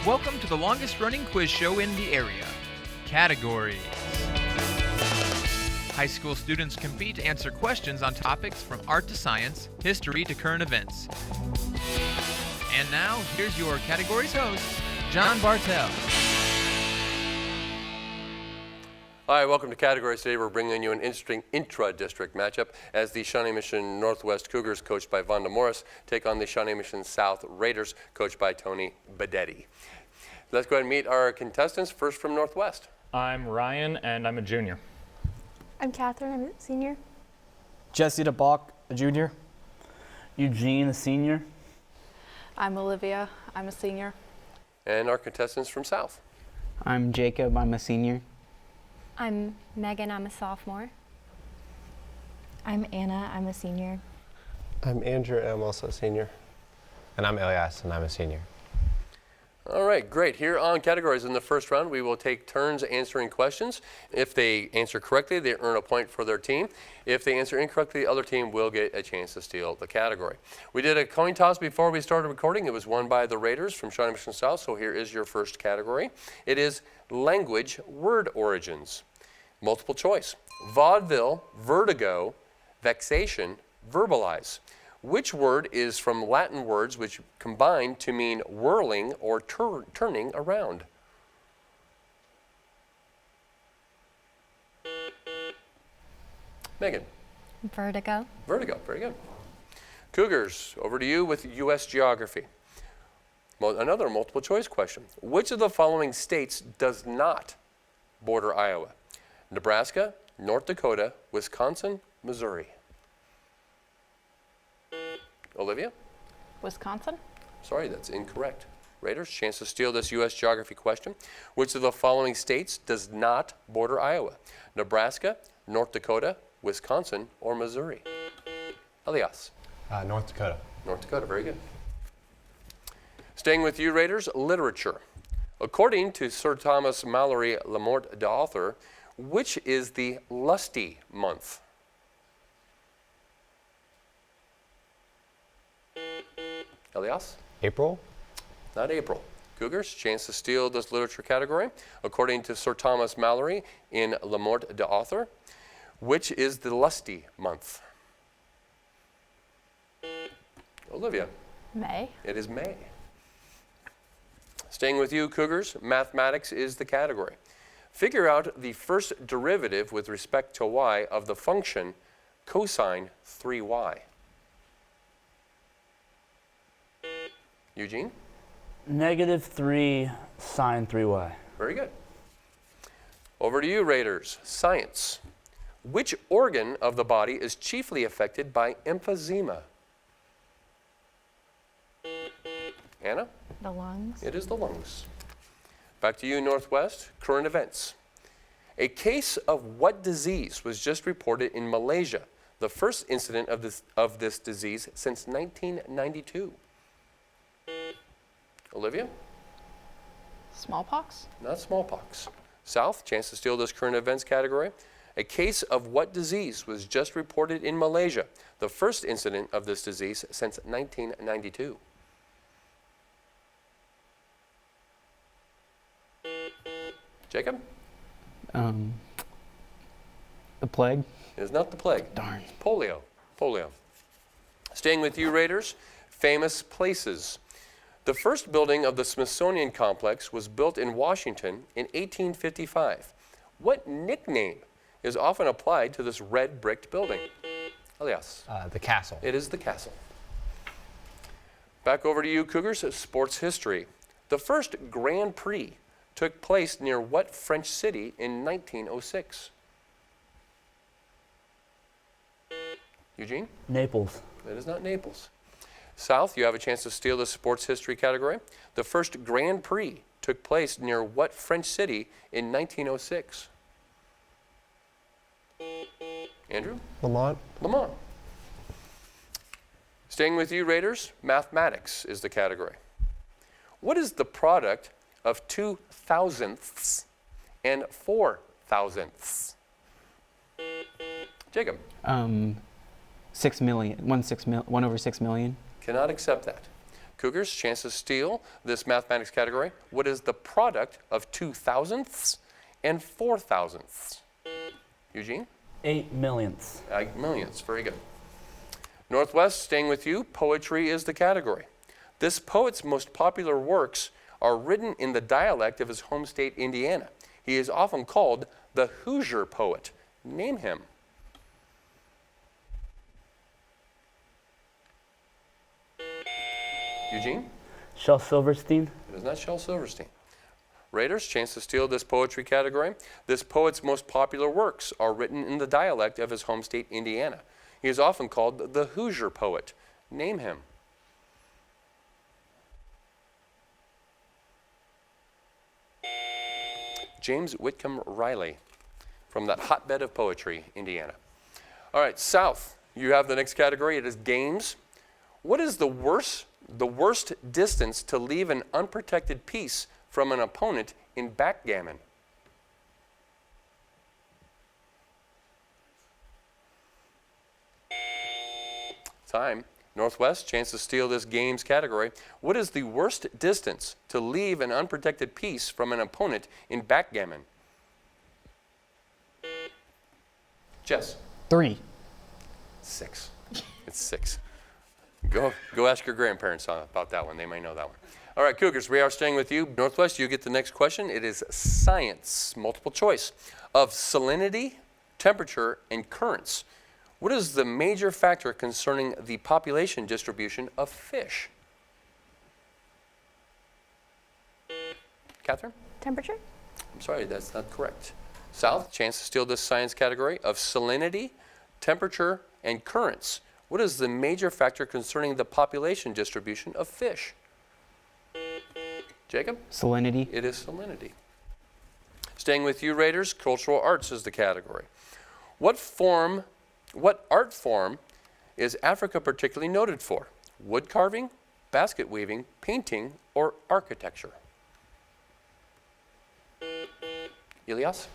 Welcome to the longest running quiz show in the area. Categories. High school students compete to answer questions on topics from art to science, history to current events. And now, here's your categories host, John Bartell. Hi, welcome to Categories. Today we're bringing you an interesting intra-district matchup as the Shawnee Mission Northwest Cougars, coached by Vonda Morris, take on the Shawnee Mission South Raiders, coached by Tony Bedetti. Let's go ahead and meet our contestants. First from Northwest. I'm Ryan, and I'm a junior. I'm Catherine, I'm a senior. Jesse DeBach, a junior. Eugene, a senior. I'm Olivia, I'm a senior. And our contestants from South. I'm Jacob, I'm a senior. I'm Megan, I'm a sophomore. I'm Anna, I'm a senior. I'm Andrew, I'm also a senior. And I'm Elias, and I'm a senior. All right, great. Here on Categories in the first round, we will take turns answering questions. If they answer correctly, they earn a point for their team. If they answer incorrectly, the other team will get a chance to steal the category. We did a coin toss before we started recording. It was won by the Raiders from Shawnee Mission South, so here is your first category. It is language word origins. Multiple choice. Vaudeville, vertigo, vexation, verbalize. Which word is from Latin words which combine to mean whirling or turning around? Megan. Vertigo. Vertigo, very good. Cougars, over to you with U.S. geography. Another multiple choice question. Which of the following states does not border Iowa? Nebraska, North Dakota, Wisconsin, Missouri. Olivia? Wisconsin? Sorry, that's incorrect. Raiders, chance to steal this U.S. geography question. Which of the following states does not border Iowa? Nebraska, North Dakota, Wisconsin, or Missouri? Elias? North Dakota. North Dakota, very good. Staying with you, Raiders, literature. According to Sir Thomas Malory Lamort de Author, which is the lusty month? Elias? April? Not April. Cougars, chance to steal this literature category. According to Sir Thomas Malory in Lamort de Author, which is the lusty month? Olivia? May. It is May. Staying with you, Cougars, mathematics is the category. Figure out the first derivative with respect to y of the function cosine 3y. Eugene? -3 sine 3y. Very good. Over to you, Raiders. Science. Which organ of the body is chiefly affected by emphysema? Anna? The lungs. It is the lungs. Back to you, Northwest. Current events. A case of what disease was just reported in Malaysia? The first incident of this disease since 1992. Olivia? Smallpox? Not smallpox. South, chance to steal this current events category. A case of what disease was just reported in Malaysia? The first incident of this disease since 1992. Jacob? The plague. It is not the plague. Darn. It's polio. Polio. Staying with you, Raiders, famous places. The first building of the Smithsonian Complex was built in Washington in 1855. What nickname is often applied to this red bricked building? Elias? The castle. It is the castle. Back over to you, Cougars, sports history. The first Grand Prix took place near what French city in 1906? Eugene? Naples. It is not Naples. South, you have a chance to steal the sports history category. The first Grand Prix took place near what French city in 1906? Andrew? Le Mans. Le Mans. Staying with you, Raiders, mathematics is the category. What is the product of 2 thousandths and 4 thousandths? Jacob? 6 million. 1 over 6 million. Cannot accept that. Cougars, chance to steal this mathematics category. What is the product of 2 thousandths and 4 thousandths? Eugene? 8 millionths. 8 millionths, very good. Northwest, staying with you, poetry is the category. This poet's most popular works are written in the dialect of his home state, Indiana. He is often called the Hoosier poet. Name him. Eugene? Shel Silverstein. It is not Shel Silverstein. Raiders, chance to steal this poetry category. This poet's most popular works are written in the dialect of his home state, Indiana. He is often called the Hoosier poet. Name him. James Whitcomb Riley, from that hotbed of poetry, Indiana. All right, South, you have the next category. It is games. What is the worst distance to leave an unprotected piece from an opponent in backgammon? Time. Northwest, chance to steal this games category. What is the worst distance to leave an unprotected piece from an opponent in backgammon? Jess? 3. 6. It's 6. Go ask your grandparents about that one. They might know that one. All right, Cougars, we are staying with you. Northwest, you get the next question. It is science, multiple choice, of salinity, temperature, and currents. What is the major factor concerning the population distribution of fish? Catherine? Temperature? I'm sorry, that's not correct. South, chance to steal this science category of salinity, temperature, and currents. What is the major factor concerning the population distribution of fish? Jacob? Salinity. It is salinity. Staying with you, Raiders, cultural arts is the category. What art form is Africa particularly noted for? Wood carving, basket weaving, painting, or architecture? Elias?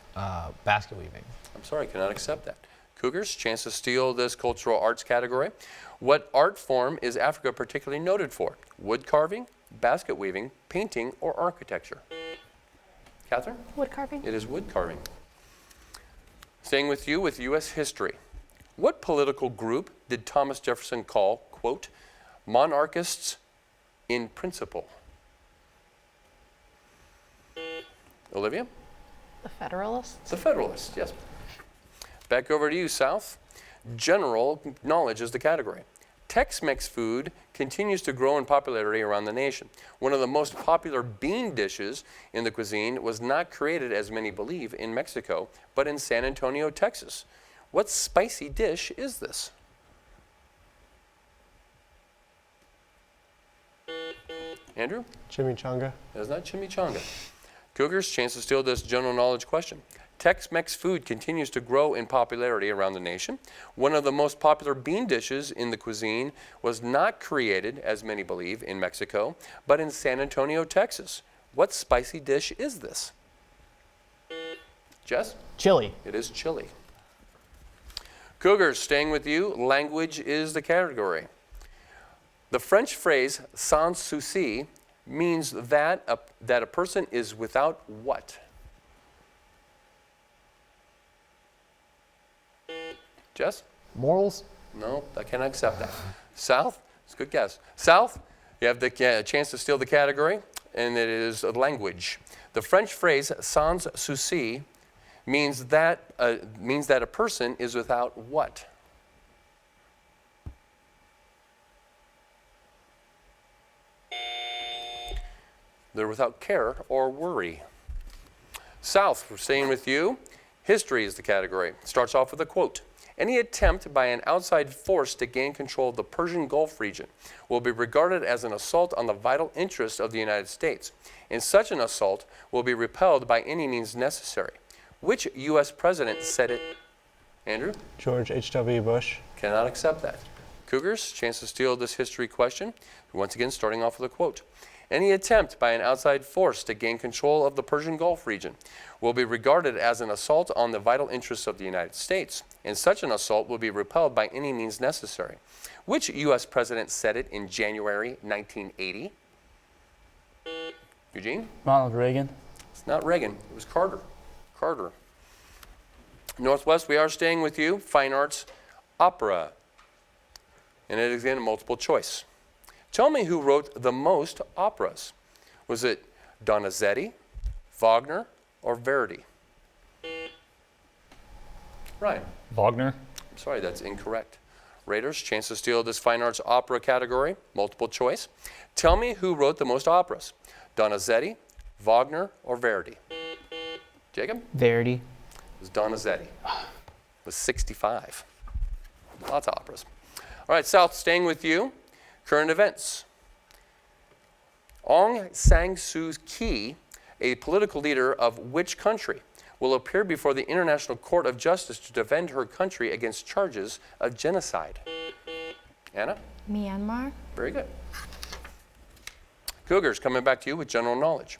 Basket weaving. I'm sorry, I cannot accept that. Cougars, chance to steal this cultural arts category. What art form is Africa particularly noted for? Wood carving, basket weaving, painting, or architecture? Catherine? Wood carving? It is wood carving. Staying with you with U.S. history. What political group did Thomas Jefferson call, quote, monarchists in principle? Olivia? The Federalists? The Federalists, yes. Back over to you, South. General knowledge is the category. Tex-Mex food continues to grow in popularity around the nation. One of the most popular bean dishes in the cuisine was not created, as many believe, in Mexico, but in San Antonio, Texas. What spicy dish is this? Andrew? Chimichanga. It is not chimichanga. Cougars, chance to steal this general knowledge question. Tex-Mex food continues to grow in popularity around the nation. One of the most popular bean dishes in the cuisine was not created, as many believe, in Mexico, but in San Antonio, Texas. What spicy dish is this? Jess? Chili. It is chili. Cougars, staying with you, language is the category. The French phrase sans souci means that a person is without what? Jess? Morals? No, I cannot accept that. South? It's a good guess. South, you have the chance to steal the category, and it is language. The French phrase sans souci means that a person is without what? They're without care or worry. South, we're staying with you. History is the category. It starts off with a quote. Any attempt by an outside force to gain control of the Persian Gulf region will be regarded as an assault on the vital interests of the United States, and such an assault will be repelled by any means necessary. Which U.S. president said it? Andrew? George H.W. Bush. Cannot accept that. Cougars, chance to steal this history question. Once again, starting off with a quote. Any attempt by an outside force to gain control of the Persian Gulf region will be regarded as an assault on the vital interests of the United States, and such an assault will be repelled by any means necessary. Which U.S. president said it in January 1980? Eugene? Ronald Reagan. It's not Reagan. It was Carter. Carter. Northwest, we are staying with you. Fine arts, opera. And it is again multiple choice. Tell me who wrote the most operas. Was it Donizetti, Wagner, or Verdi? Ryan? Wagner. I'm sorry, that's incorrect. Raiders, chance to steal this fine arts opera category, multiple choice. Tell me who wrote the most operas. Donizetti, Wagner, or Verdi? Jacob? Verdi. It was Donizetti. It was 65. Lots of operas. All right, South, staying with you. Current events. Aung San Suu Kyi, a political leader of which country, will appear before the International Court of Justice to defend her country against charges of genocide? Anna? Myanmar. Very good. Cougars, coming back to you with general knowledge.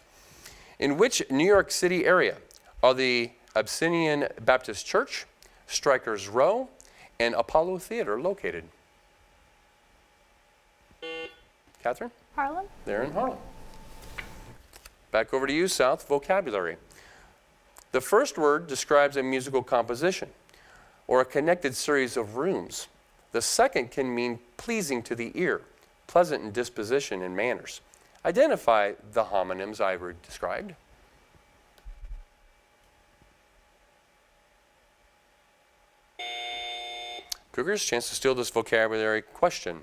In which New York City area are the Abyssinian Baptist Church, Strikers Row, and Apollo Theater located? Catherine? Harlem. They're in Harlem. Back over to you, South. Vocabulary. The first word describes a musical composition or a connected series of rooms. The second can mean pleasing to the ear, pleasant in disposition and manners. Identify the homonyms I described. Cougars, chance to steal this vocabulary question.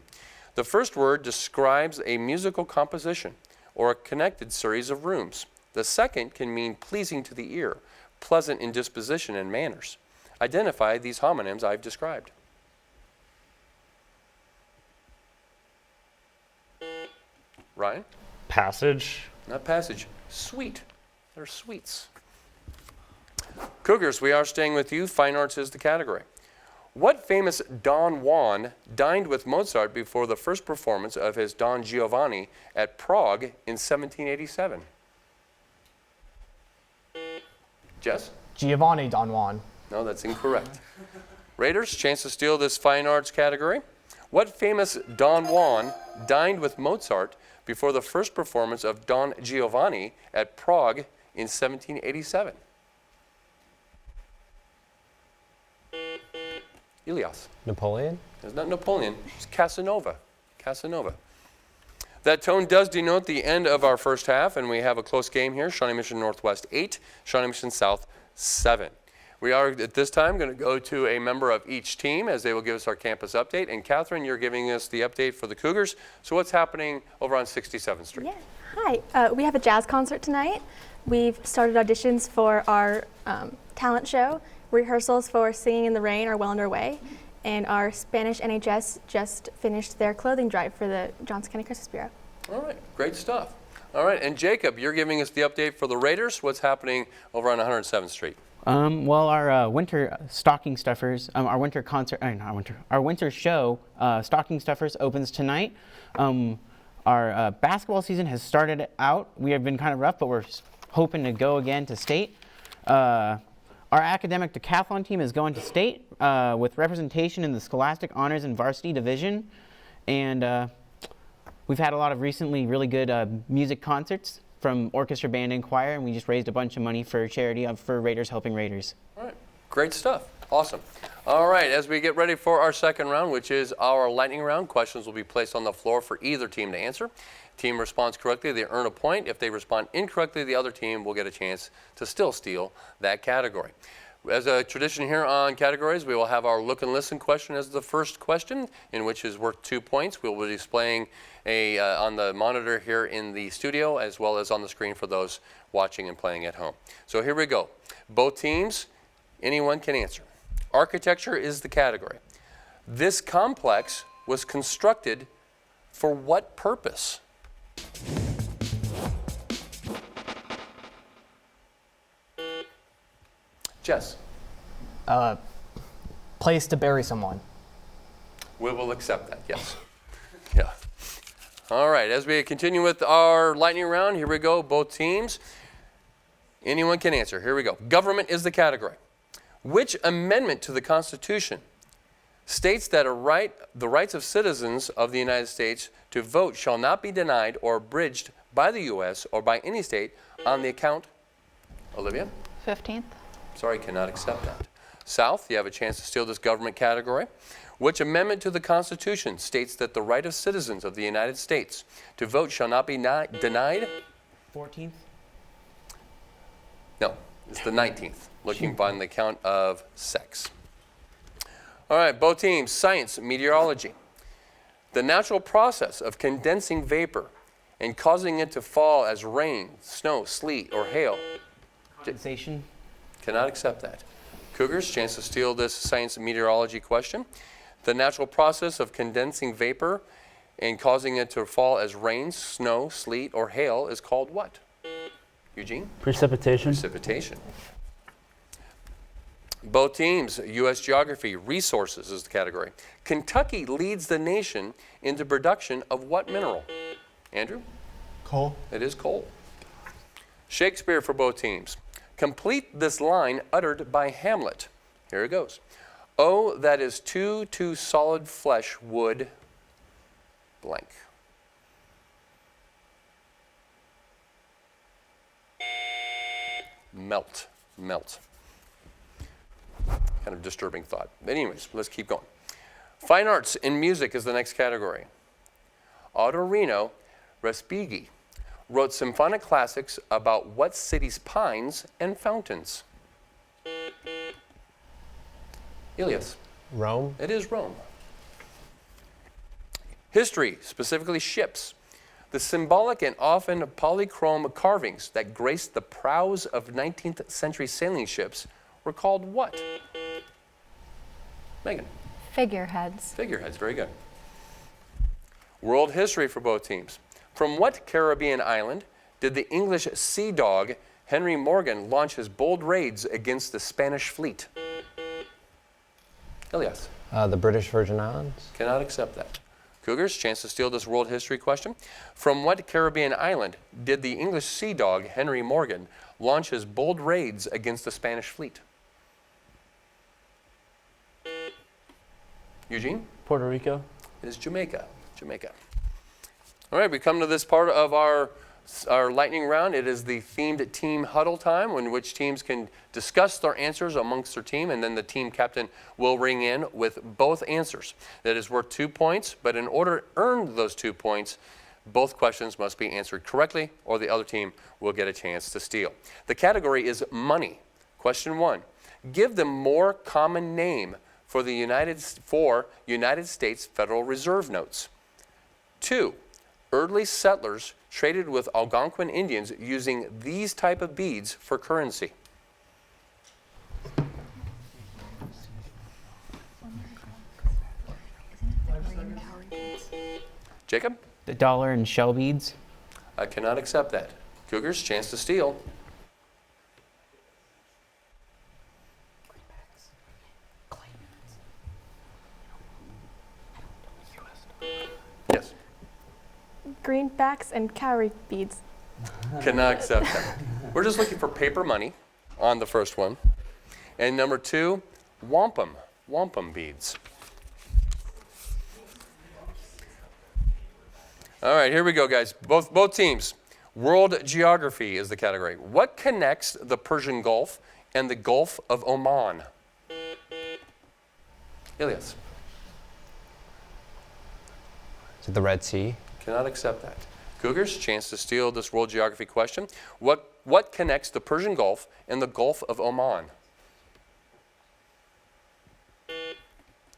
The first word describes a musical composition or a connected series of rooms. The second can mean pleasing to the ear, pleasant in disposition and manners. Identify these homonyms I've described. Ryan? Passage. Not passage. Suite. They're suites. Cougars, we are staying with you. Fine arts is the category. What famous Don Juan dined with Mozart before the first performance of his Don Giovanni at Prague in 1787? Jess? Giovanni Don Juan. No, that's incorrect. Raiders, chance to steal this fine arts category. What famous Don Juan dined with Mozart before the first performance of Don Giovanni at Prague in 1787? Elias. Napoleon? It's not Napoleon. It's Casanova. Casanova. That tone does denote the end of our first half, and we have a close game here. Shawnee Mission Northwest 8, Shawnee Mission South 7. We are, at this time, going to go to a member of each team as they will give us our campus update. And Catherine, you're giving us the update for the Cougars. So what's happening over on 67th Street? Yeah. Hi. We have a jazz concert tonight. We've started auditions for our talent show. Rehearsals for Singing in the Rain are well underway. And our Spanish NHS just finished their clothing drive for the Johnson County Christmas Bureau. All right. Great stuff. All right. And Jacob, you're giving us the update for the Raiders. What's happening over on 107th Street? Well, our winter stocking stuffers, our winter concert, our winter show, Stocking Stuffers, opens tonight. Our basketball season has started out. We have been kind of rough, but we're hoping to go again to state. Our academic decathlon team is going to state with representation in the Scholastic Honors and Varsity Division. And we've had a lot of recently really good music concerts from orchestra, band, and choir, and we just raised a bunch of money for charity for Raiders Helping Raiders. All right. Great stuff. Awesome. All right. As we get ready for our second round, which is our lightning round, questions will be placed on the floor for either team to answer. Team responds correctly, they earn a point. If they respond incorrectly, the other team will get a chance to still steal that category. As a tradition here on categories, we will have our look and listen question as the first question, in which is worth 2 points. We will be displaying on the monitor here in the studio, as well as on the screen for those watching and playing at home. So here we go. Both teams, anyone can answer. Architecture is the category. This complex was constructed for what purpose? Jess. Place to bury someone. We will accept that, yes. Yeah. All right, as we continue with our lightning round, here we go, both teams. Anyone can answer. Here we go. Government is the category. Which amendment to the Constitution states that the rights of citizens of the United States to vote shall not be denied or abridged by the U.S. or by any state on the account? Olivia? 15th. Sorry, cannot accept that. South, you have a chance to steal this government category. Which amendment to the Constitution states that the right of citizens of the United States to vote shall not be denied? 14th. No, it's the 19th, looking by the count of sex. All right, both teams, science, meteorology. The natural process of condensing vapor and causing it to fall as rain, snow, sleet, or hail. Condensation. Cannot accept that. Cougars, chance to steal this science and meteorology question. The natural process of condensing vapor and causing it to fall as rain, snow, sleet, or hail is called what? Eugene? Precipitation. Precipitation. Both teams, U.S. geography, resources is the category. Kentucky leads the nation in the production of what mineral? Andrew? Coal. It is coal. Shakespeare for both teams. Complete this line uttered by Hamlet. Here it goes. Oh, that is too solid flesh would blank. Melt. Kind of disturbing thought. But anyways, let's keep going. Fine arts and music is the next category. Ottorino Respighi wrote symphonic classics about what city's pines and fountains? Ilias. Rome. It is Rome. History, specifically ships. The symbolic and often polychrome carvings that graced the prows of 19th century sailing ships were called what? Megan. Figureheads. Figureheads, very good. World history for both teams. From what Caribbean island did the English sea dog Henry Morgan launch his bold raids against the Spanish fleet? Elias. The British Virgin Islands. Cannot accept that. Cougars, chance to steal this world history question. From what Caribbean island did the English sea dog Henry Morgan launch his bold raids against the Spanish fleet? Eugene? Puerto Rico. It is Jamaica. All right, we come to this part of our lightning round. It is the themed team huddle time, in which teams can discuss their answers amongst their team, and then the team captain will ring in with both answers. That is worth 2 points, but in order to earn those 2 points, both questions must be answered correctly, or the other team will get a chance to steal. The category is money. Question 1. Give the more common name for the United States Federal Reserve notes. 2. Early settlers traded with Algonquin Indians using these type of beads for currency. Jacob? The dollar and shell beads. I cannot accept that. Cougars, chance to steal. Yes. Greenbacks and cowrie beads. Cannot accept that. We're just looking for paper money on the first one. And number 2, wampum beads. All right, here we go, guys. Both teams. World geography is the category. What connects the Persian Gulf and the Gulf of Oman? Ilias. Is it the Red Sea? Cannot accept that. Cougars, chance to steal this world geography question. What connects the Persian Gulf and the Gulf of Oman?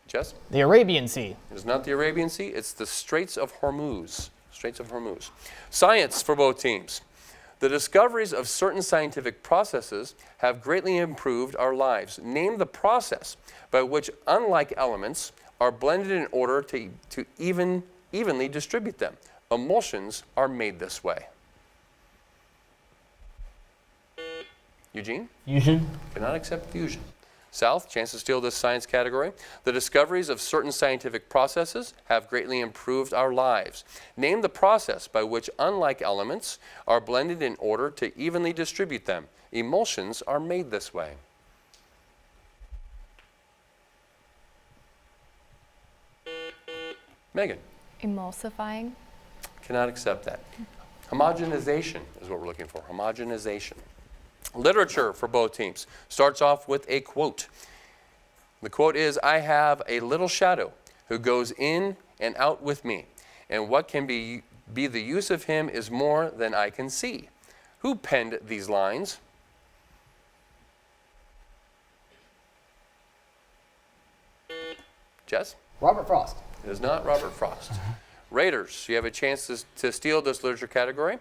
Jess? The Arabian Sea. It is not the Arabian Sea. It's the Straits of Hormuz. Science for both teams. The discoveries of certain scientific processes have greatly improved our lives. Name the process by which unlike elements are blended in order to evenly distribute them. Emulsions are made this way. Eugene? Fusion. Cannot accept fusion. South, chance to steal this science category. The discoveries of certain scientific processes have greatly improved our lives. Name the process by which unlike elements are blended in order to evenly distribute them. Emulsions are made this way. Megan? Emulsifying. Cannot accept that. Homogenization is what we're looking for. Homogenization. Literature for both teams starts off with a quote. The quote is, "I have a little shadow who goes in and out with me, and what can be the use of him is more than I can see." Who penned these lines? Jess? Robert Frost. It is not Robert Frost. Raiders, you have a chance to steal this literature category.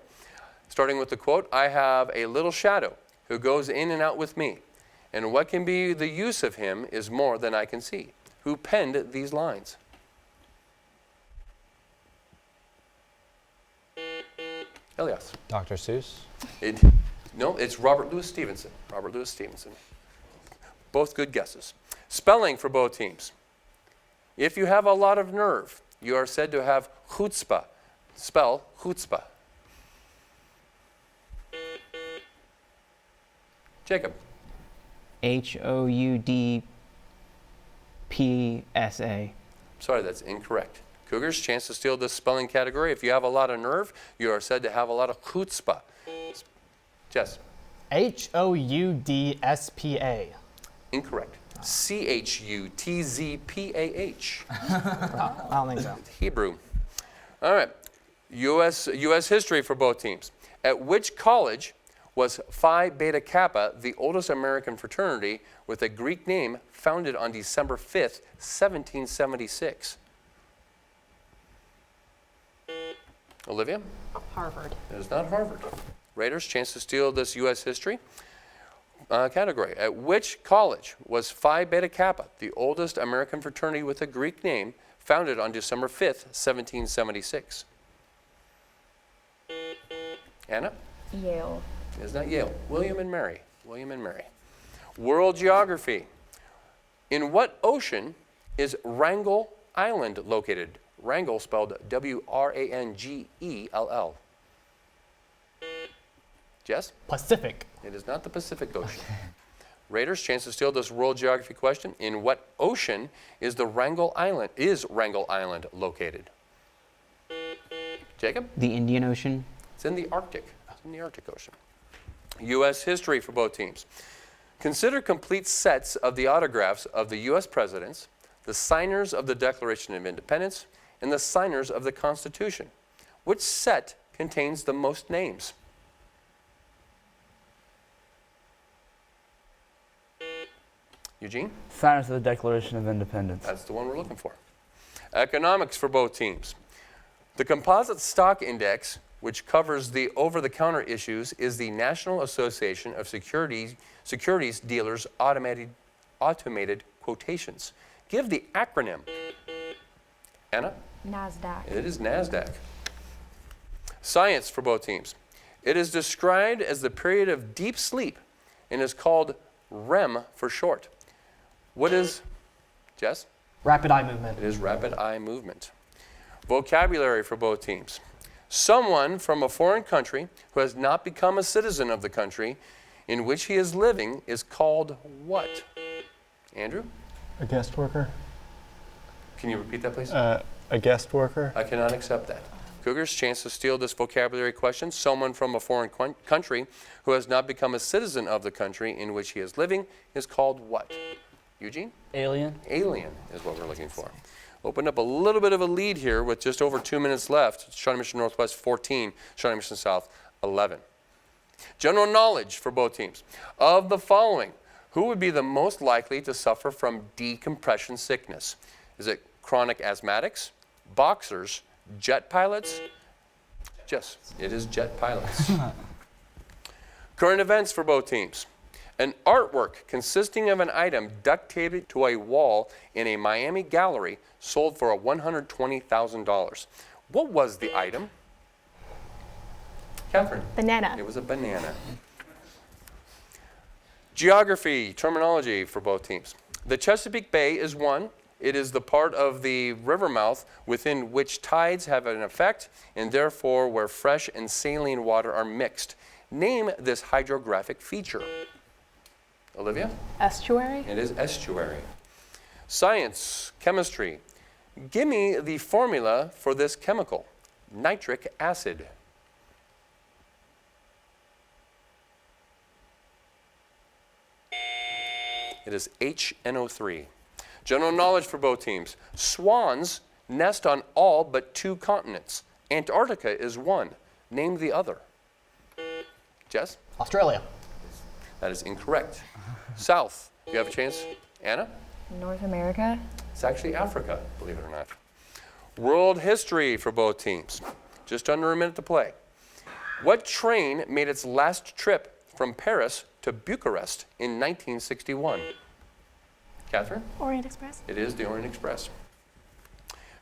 Starting with the quote, "I have a little shadow who goes in and out with me, and what can be the use of him is more than I can see." Who penned these lines? Elias. Dr. Seuss. No, it's Robert Louis Stevenson. Robert Louis Stevenson. Both good guesses. Spelling for both teams. If you have a lot of nerve, you are said to have chutzpah. Spell chutzpah. Jacob. Houdpsa. Sorry, that's incorrect. Cougars, chance to steal this spelling category. If you have a lot of nerve, you are said to have a lot of chutzpah. Jess. Houdspah. Incorrect. Chutzpah. I don't think so. Hebrew. All right. U.S. history for both teams. At which college was Phi Beta Kappa the oldest American fraternity with a Greek name founded on December 5th, 1776? Olivia? Harvard. It is not Harvard. Raiders, chance to steal this U.S. history category. At which college was Phi Beta Kappa the oldest American fraternity with a Greek name founded on December 5th, 1776? Anna? Yale. It is not Yale. William and Mary. William and Mary. World geography. In what ocean is Wrangell Island located? Wrangell spelled Wrangell. Jess? Pacific. It is not the Pacific Ocean. Raiders, chance to steal this world geography question. In what ocean is Wrangell Island located? Jacob? The Indian Ocean. It's in the Arctic. It's in the Arctic Ocean. U.S. history for both teams. Consider complete sets of the autographs of the U.S. presidents, the signers of the Declaration of Independence, and the signers of the Constitution. Which set contains the most names? Eugene? Signers of the Declaration of Independence. That's the one we're looking for. Economics for both teams. The composite stock index, which covers the over-the-counter issues, is the National Association of Securities Dealers Automated Quotations. Give the acronym. Anna? NASDAQ. It is NASDAQ. Science for both teams. It is described as the period of deep sleep and is called REM for short. What is, Jess? Rapid eye movement. It is rapid eye movement. Vocabulary for both teams. Someone from a foreign country who has not become a citizen of the country in which he is living is called what? Andrew? A guest worker. Can you repeat that, please? A guest worker. I cannot accept that. Cougars, chance to steal this vocabulary question. Someone from a foreign country who has not become a citizen of the country in which he is living is called what? Eugene? Alien. Alien is what we're looking for. Opened up a little bit of a lead here with just over 2 minutes left. Shawnee Mission Northwest 14, Shawnee Mission South 11. General knowledge for both teams. Of the following, who would be the most likely to suffer from decompression sickness? Is it chronic asthmatics, boxers, jet pilots? Yes, it is jet pilots. Current events for both teams. An artwork consisting of an item duct taped to a wall in a Miami gallery sold for $120,000. What was the item? Catherine? Banana. It was a banana. Geography, terminology for both teams. The Chesapeake Bay is one. It is the part of the river mouth within which tides have an effect and therefore where fresh and saline water are mixed. Name this hydrographic feature. Olivia? Estuary? It is estuary. Science, chemistry. Give me the formula for this chemical, nitric acid. It is HNO3. General knowledge for both teams. Swans nest on all but 2 continents. Antarctica is one. Name the other. Jess? Australia. That is incorrect. South, you have a chance. Anna? North America. It's actually Africa, believe it or not. World history for both teams. Just under a minute to play. What train made its last trip from Paris to Bucharest in 1961? Catherine? Orient Express. It is the Orient Express.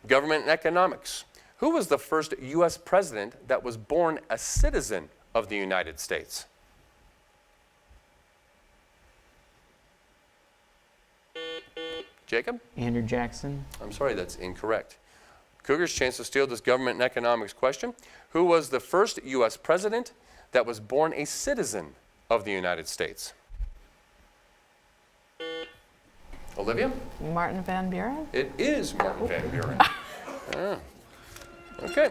Government and economics. Who was the first U.S. president that was born a citizen of the United States? Jacob? Andrew Jackson. I'm sorry, that's incorrect. Cougar's chance to steal this government and economics question. Who was the first U.S. president that was born a citizen of the United States? Olivia? Martin Van Buren? It is Martin Van Buren. Ah. Okay.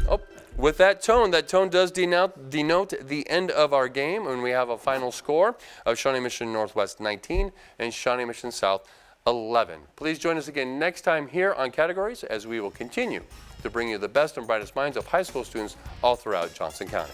Oh, with that tone does denote the end of our game, and we have a final score of Shawnee Mission Northwest 19 and Shawnee Mission South 11. Please join us again next time here on Categories as we will continue to bring you the best and brightest minds of high school students all throughout Johnson County.